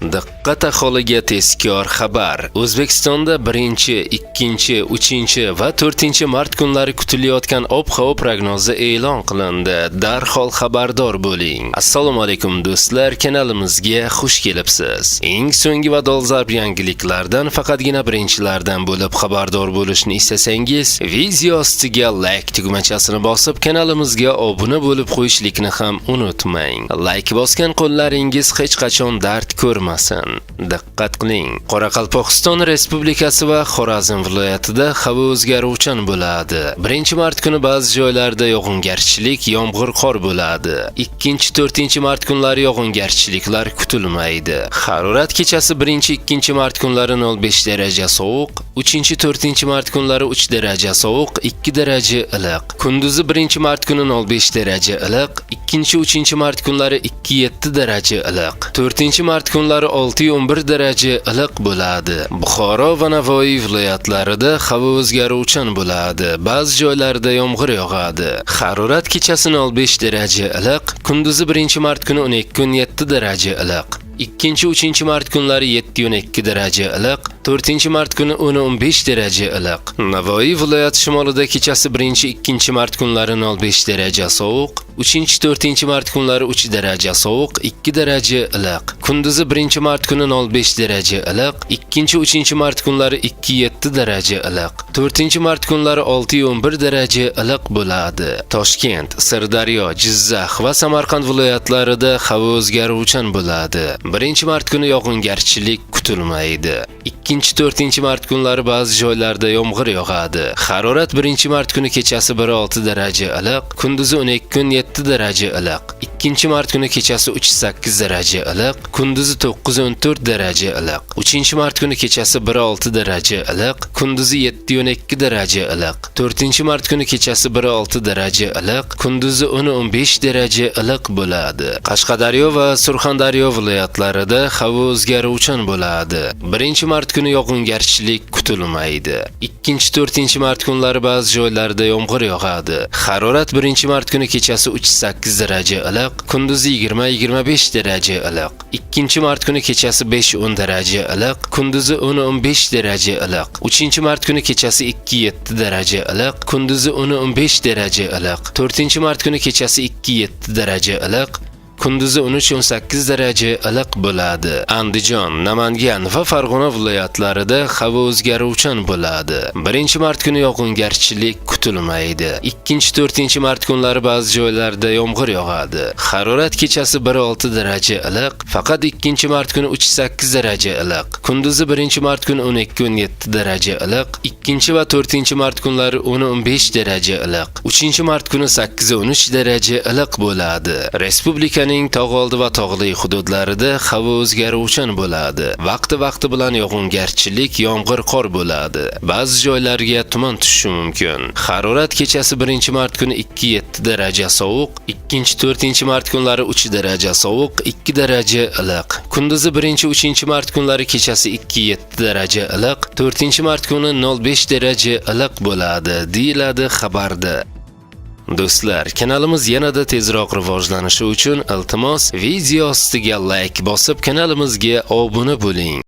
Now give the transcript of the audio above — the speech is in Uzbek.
Diqqat aholiga tezkor xabar. O'zbekistonda 1, 2, 3 va 4 mart kunlari kutilayotgan ob-havo prognozi e'lon qilindi. Darhol xabardor bo'ling. Assalomu alaykum do'stlar, kanalimizga xush kelibsiz. Eng so'nggi va dolzarb yangiliklardan faqatgina birinchilardan bo'lib xabardor bo'lishni istasangiz, video ostiga like tugmachasini bosib, kanalimizga obuna bo'lib qo'yishlikni ham unutmang. Like bosgan qo'llaringiz hech qachon dard ko'rmaydi. Diqqat qiling. Qoraqalpog'iston Respublikasi va Xorazm viloyatida havo o'zgaruvchan bo'ladi. 1-mart kuni ba'zi joylarda yog'ingarchilik, yomg'ir, qor bo'ladi. 2-4 mart kunlari yog'ingarchiliklar kutilmaydi. Harorat kechasi 1-2 mart kunlari 0.5 daraja sovuq, 3-4 mart kunlari 3 daraja sovuq, 2 daraja iliq. Kunduzi 1-mart kuni 0.5 daraja iliq, 2-3 mart kunlari 2-7 daraja iliq. 4-mart kunlari 6-11 daraja iliq bo'ladi. Buxoro va Navoiy viloyatlarida havo o'zgaruvchan bo'ladi. Ba'zi joylarda yomg'ir yog'adi. Harorat kechasi 0.5 daraja iliq, kunduzi 1-mart kuni 12-7 daraja iliq. 2-3 mart kunlari 7-12 daraja iliq, 4-mart kuni 10-15 daraja iliq. Navoiy viloyati shimolida kechasi 1-2 mart kunlari 0.5 daraja sovuq, 3-4 mart kunlari 3 daraja sovuq, 2 daraja iliq. Kunduzi 1-mart kuni 0.5 daraja iliq, 2-3 mart kunlari 2-7 daraja iliq. 4-mart kunlari 6-11 daraja iliq bo'ladi. Toshkent, Sirdaryo, Jizzax va Samarqand viloyatlarida havo o'zgaruvchan bo'ladi. 1-mart kuni yog'ingarchilik kutilmaydi. 2-4 mart kunlari ba'zi joylarda yomg'ir yog'adi. Harorat 1-mart kuni kechasi 1-6 daraja iliq, kunduzi 12-7 daraja iliq. 2-mart kuni kechasi 3-8 daraja iliq, kunduzi 9-14 daraja iliq. 3-mart kuni kechasi 1-6 daraja iliq, kunduzi 7-12 daraja iliq. 4-mart kuni kechasi 1-6 daraja iliq, kunduzi 10-15 daraja iliq bo'ladi. Qashqadaryo va Surxondaryo viloyatlarida havo o'zgaruvchan bo'ladi. 1-mart kuni yog'ingarchilik kutilmaydi. 2-4 mart kunlari ba'zi joylarda yomg'ir yog'adi. Harorat 1-mart kuni kechasi 3-8 daraja iliq, kunduzi 20-25 daraja iliq. 2-mart kuni kechasi 5-10 daraja iliq, kunduzi 10-15 daraja iliq. 3-mart kuni kechasi 2-7 daraja iliq, kunduzi 10-15 daraja iliq. 4-mart kuni kechasi 2-7 daraja iliq, kunduzi 13-18 daraja iliq bo'ladi. Andijon, Namangan va Farg'ona viloyatlarida havo o'zgaruvchan bo'ladi. 1-mart kuni yog'ingarchilik kutilmaydi. 2-4 mart kunlari ba'zi joylarda yomg'ir yog'adi. Harorat kechasi 1-6 daraja iliq, faqat 2-mart kuni 3-8 daraja iliq. Kunduzi 1-mart kuni 12-17 daraja iliq, 2 va 4-mart kunlari 10-15 daraja iliq. 3-mart kuni 8-13 daraja iliq bo'ladi. Respublikaning tog'oldi va tog'li hududlarida havo o'zgaruvchan bo'ladi. Vaqti bilan yog'ingarchilik, yomg'ir, qor bo'ladi. Ba'zi joylarga tuman tushishi mumkin. Harorat kechasi 1-mart kuni 2-7 daraja sovuq, 2-4 mart kunlari 3 daraja sovuq, 2 daraja iliq. Kunduzi 1-3 mart kunlari kechasi 2-7 daraja iliq, 4-mart kuni 0.5 daraja iliq bo'ladi, deyiladi xabarda. Do'stlar, kanalimiz yanada tezroq rivojlanishi uchun iltimos video ostiga like bosib, kanalimizga obuna bo'ling.